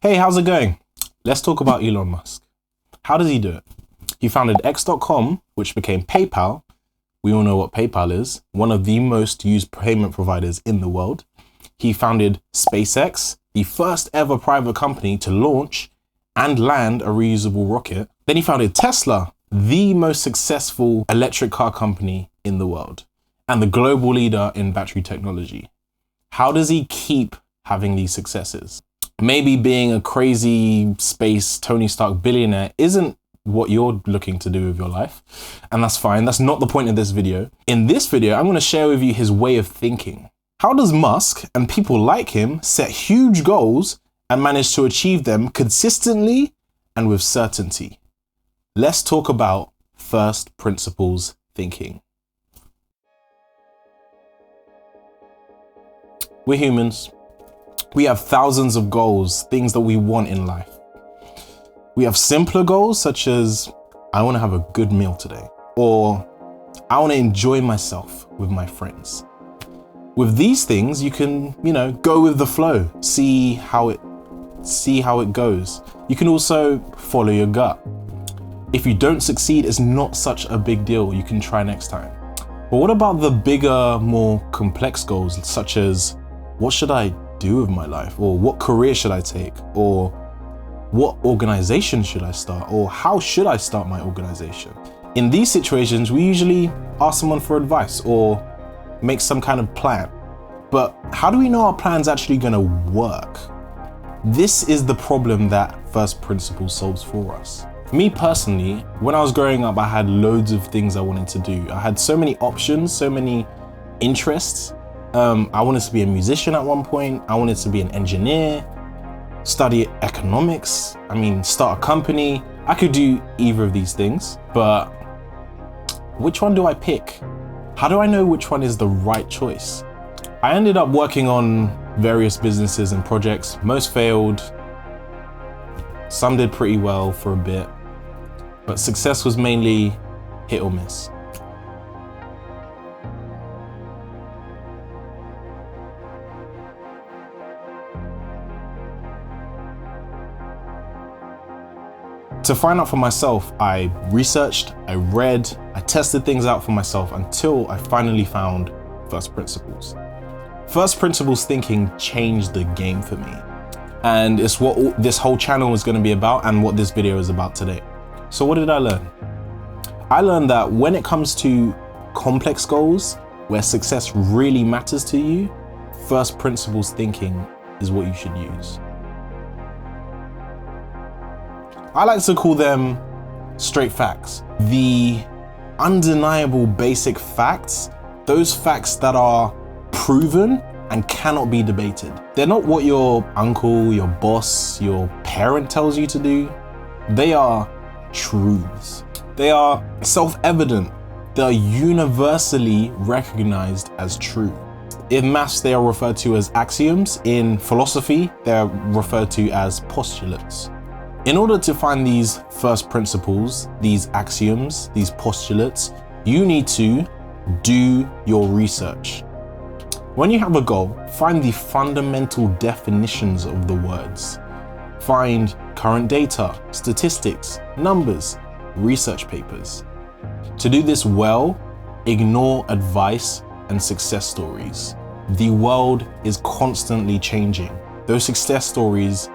Hey, how's it going? Let's talk about Elon Musk. How does he do it? He founded X.com, which became PayPal. We all know what PayPal is, one of the most used payment providers in the world. He founded SpaceX, the first ever private company to launch and land a reusable rocket. Then he founded Tesla, the most successful electric car company in the world and the global leader in battery technology. How does he keep having these successes? Maybe being a crazy space Tony Stark billionaire isn't what you're looking to do with your life, and that's fine. That's not the point of this video. In this video, I'm going to share with you his way of thinking. How does Musk and people like him set huge goals and manage to achieve them consistently and with certainty? Let's talk about first principles thinking. We're humans. We have thousands of goals, things that we want in life. We have simpler goals such as, I want to have a good meal today, or I want to enjoy myself with my friends. With these things, you can, go with the flow, see how it goes. You can also follow your gut. If you don't succeed, it's not such a big deal. You can try next time. But what about the bigger, more complex goals, such as, what should I do with my life? Or what career should I take? Or what organization should I start? Or how should I start my organization? In these situations, we usually ask someone for advice or make some kind of plan. But how do we know our plan's actually gonna work? This is the problem that first principle solves for us. Me personally, when I was growing up, I had loads of things I wanted to do. I had so many options, so many interests. I wanted to be a musician at one point. I wanted to be an engineer, study economics, start a company. I could do either of these things, but which one do I pick? How do I know which one is the right choice? I ended up working on various businesses and projects. Most failed. Some did pretty well for a bit, but success was mainly hit or miss. To find out for myself, I researched, I read, I tested things out for myself until I finally found first principles. First principles thinking changed the game for me. And it's what this whole channel is going to be about and what this video is about today. So what did I learn? I learned that when it comes to complex goals, where success really matters to you, first principles thinking is what you should use. I like to call them straight facts. The undeniable basic facts, those facts that are proven and cannot be debated. They're not what your uncle, your boss, your parent tells you to do. They are truths. They are self-evident. They are universally recognized as true. In maths, they are referred to as axioms. In philosophy, they are referred to as postulates. In order to find these first principles, these axioms, these postulates, you need to do your research. When you have a goal, find the fundamental definitions of the words. Find current data, statistics, numbers, research papers. To do this well, ignore advice and success stories. The world is constantly changing. Those success stories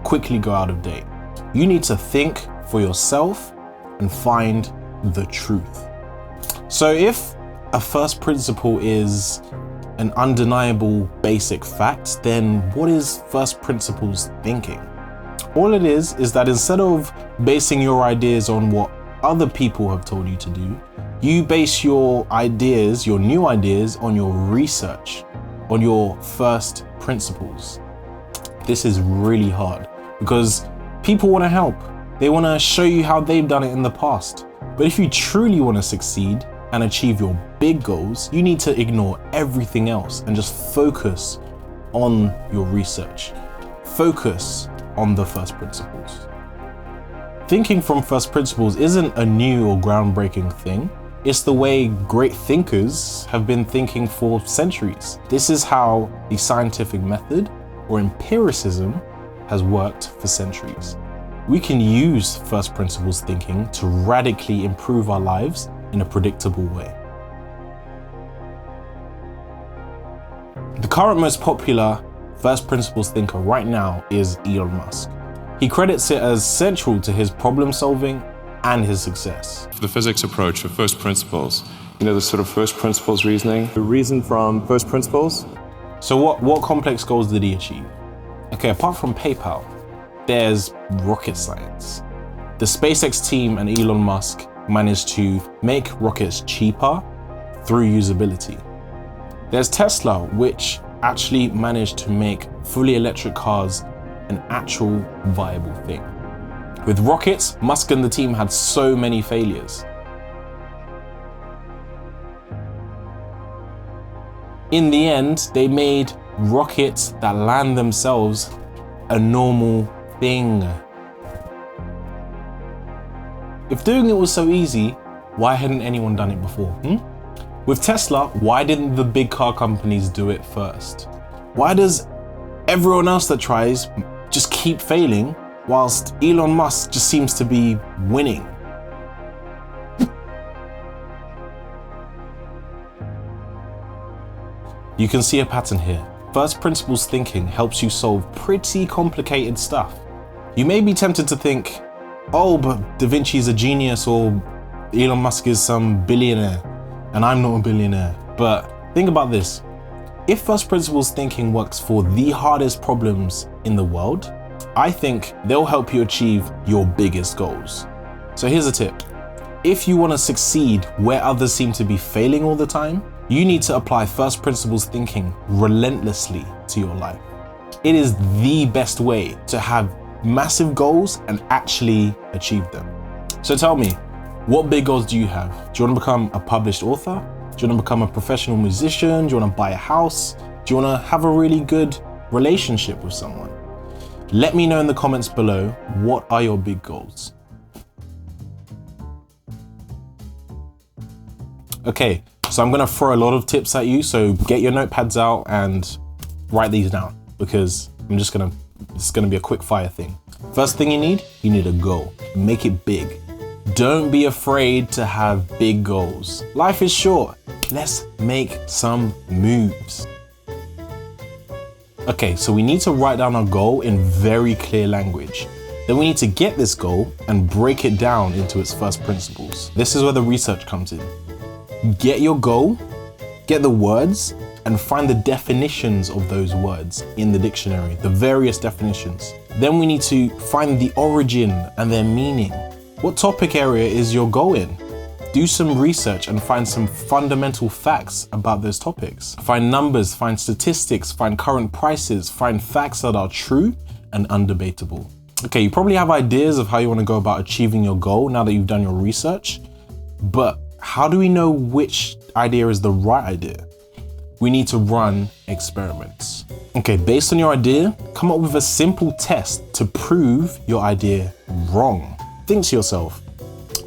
quickly go out of date. You need to think for yourself and find the truth. So if a first principle is an undeniable basic fact, then what is first principles thinking? All it is that instead of basing your ideas on what other people have told you to do, you base your ideas, your new ideas, on your research, on your first principles. This is really hard because people want to help. They want to show you how they've done it in the past. But if you truly want to succeed and achieve your big goals, you need to ignore everything else and just focus on your research. Focus on the first principles. Thinking from first principles isn't a new or groundbreaking thing. It's the way great thinkers have been thinking for centuries. This is how the scientific method, or empiricism, has worked for centuries. We can use first principles thinking to radically improve our lives in a predictable way. The current most popular first principles thinker right now is Elon Musk. He credits it as central to his problem solving and his success. The physics approach of first principles, the sort of first principles reasoning. The reason from first principles. So what complex goals did he achieve? Okay, apart from PayPal, there's rocket science. The SpaceX team and Elon Musk managed to make rockets cheaper through usability. There's Tesla, which actually managed to make fully electric cars an actual viable thing. With rockets, Musk and the team had so many failures. In the end, they made rockets that land themselves a normal thing. If doing it was so easy, why hadn't anyone done it before? With Tesla, why didn't the big car companies do it first? Why does everyone else that tries just keep failing whilst Elon Musk just seems to be winning? You can see a pattern here. First principles thinking helps you solve pretty complicated stuff. You may be tempted to think, oh, but Da Vinci's a genius or Elon Musk is some billionaire and I'm not a billionaire. But think about this. If first principles thinking works for the hardest problems in the world, I think they'll help you achieve your biggest goals. So here's a tip. If you want to succeed where others seem to be failing all the time, you need to apply first principles thinking relentlessly to your life. It is the best way to have massive goals and actually achieve them. So tell me, what big goals do you have? Do you want to become a published author? Do you want to become a professional musician? Do you want to buy a house? Do you want to have a really good relationship with someone? Let me know in the comments below, what are your big goals? Okay, so I'm gonna throw a lot of tips at you, so get your notepads out and write these down because it's gonna be a quick fire thing. First thing you need a goal. Make it big. Don't be afraid to have big goals. Life is short. Let's make some moves. Okay, so we need to write down our goal in very clear language. Then we need to get this goal and break it down into its first principles. This is where the research comes in. Get your goal, get the words, and find the definitions of those words in the dictionary, the various definitions. Then we need to find the origin and their meaning. What topic area is your goal in? Do some research and find some fundamental facts about those topics. Find numbers, find statistics, find current prices, find facts that are true and undebatable. Okay, you probably have ideas of how you want to go about achieving your goal now that you've done your research, but how do we know which idea is the right idea? We need to run experiments. Okay, based on your idea, come up with a simple test to prove your idea wrong. Think to yourself,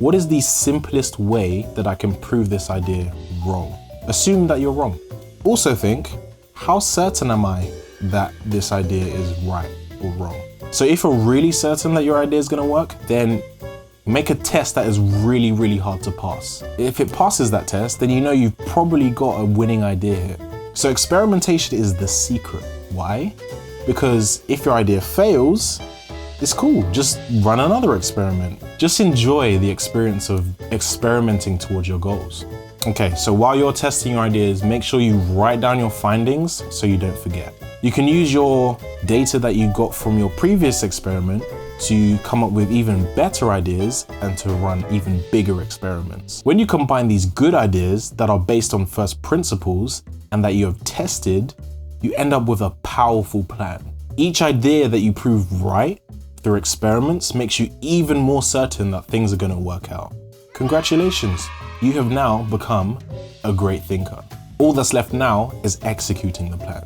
what is the simplest way that I can prove this idea wrong? Assume that you're wrong. Also think, how certain am I that this idea is right or wrong? So if you're really certain that your idea is gonna work, then make a test that is really, really hard to pass. If it passes that test, then you know you've probably got a winning idea here. So experimentation is the secret. Why? Because if your idea fails, it's cool, just run another experiment. Just enjoy the experience of experimenting towards your goals. Okay, so while you're testing your ideas, make sure you write down your findings so you don't forget. You can use your data that you got from your previous experiment to come up with even better ideas and to run even bigger experiments. When you combine these good ideas that are based on first principles and that you have tested, you end up with a powerful plan. Each idea that you prove right through experiments makes you even more certain that things are going to work out. Congratulations, you have now become a great thinker. All that's left now is executing the plan,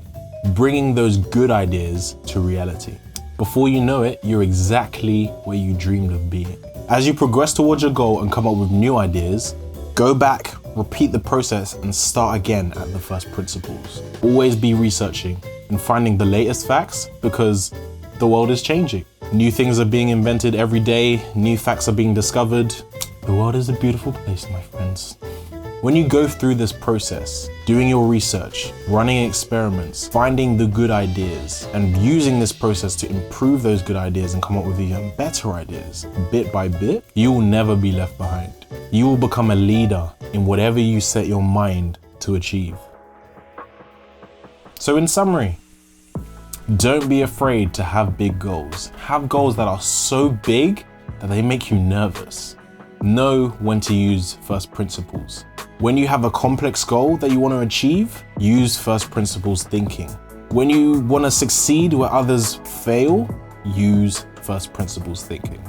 bringing those good ideas to reality. Before you know it, you're exactly where you dreamed of being. As you progress towards your goal and come up with new ideas, go back, repeat the process, and start again at the first principles. Always be researching and finding the latest facts, because the world is changing. New things are being invented every day, new facts are being discovered. The world is a beautiful place, my friends. When you go through this process, doing your research, running experiments, finding the good ideas, and using this process to improve those good ideas and come up with even better ideas, bit by bit, you will never be left behind. You will become a leader in whatever you set your mind to achieve. So in summary, don't be afraid to have big goals. Have goals that are so big that they make you nervous. Know when to use first principles. When you have a complex goal that you want to achieve, use first principles thinking. When you want to succeed where others fail, use first principles thinking.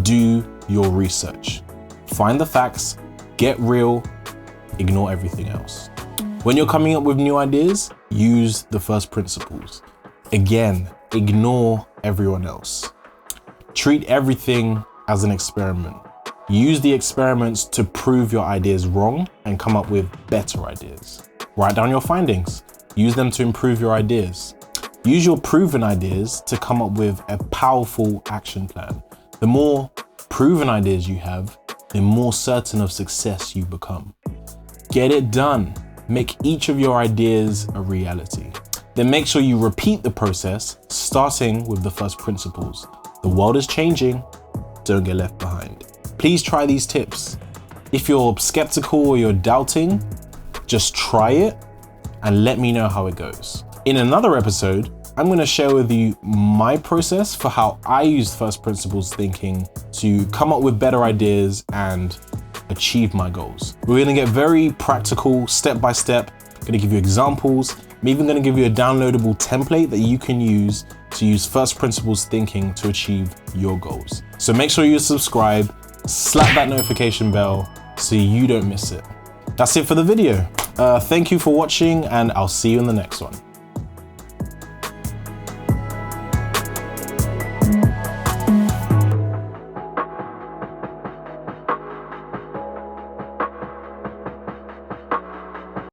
Do your research. Find the facts, get real, ignore everything else. When you're coming up with new ideas, use the first principles. Again, ignore everyone else. Treat everything as an experiment. Use the experiments to prove your ideas wrong and come up with better ideas. Write down your findings. Use them to improve your ideas. Use your proven ideas to come up with a powerful action plan. The more proven ideas you have, the more certain of success you become. Get it done. Make each of your ideas a reality. Then make sure you repeat the process, starting with the first principles. The world is changing. Don't get left behind. Please try these tips. If you're skeptical or you're doubting, just try it and let me know how it goes. In another episode, I'm going to share with you my process for how I use first principles thinking to come up with better ideas and achieve my goals. We're going to get very practical, step by step. I'm going to give you examples. I'm even going to give you a downloadable template that you can use to use first principles thinking to achieve your goals. So make sure you subscribe, slap that notification bell so you don't miss it. That's it for the video. Thank you for watching and I'll see you in the next one.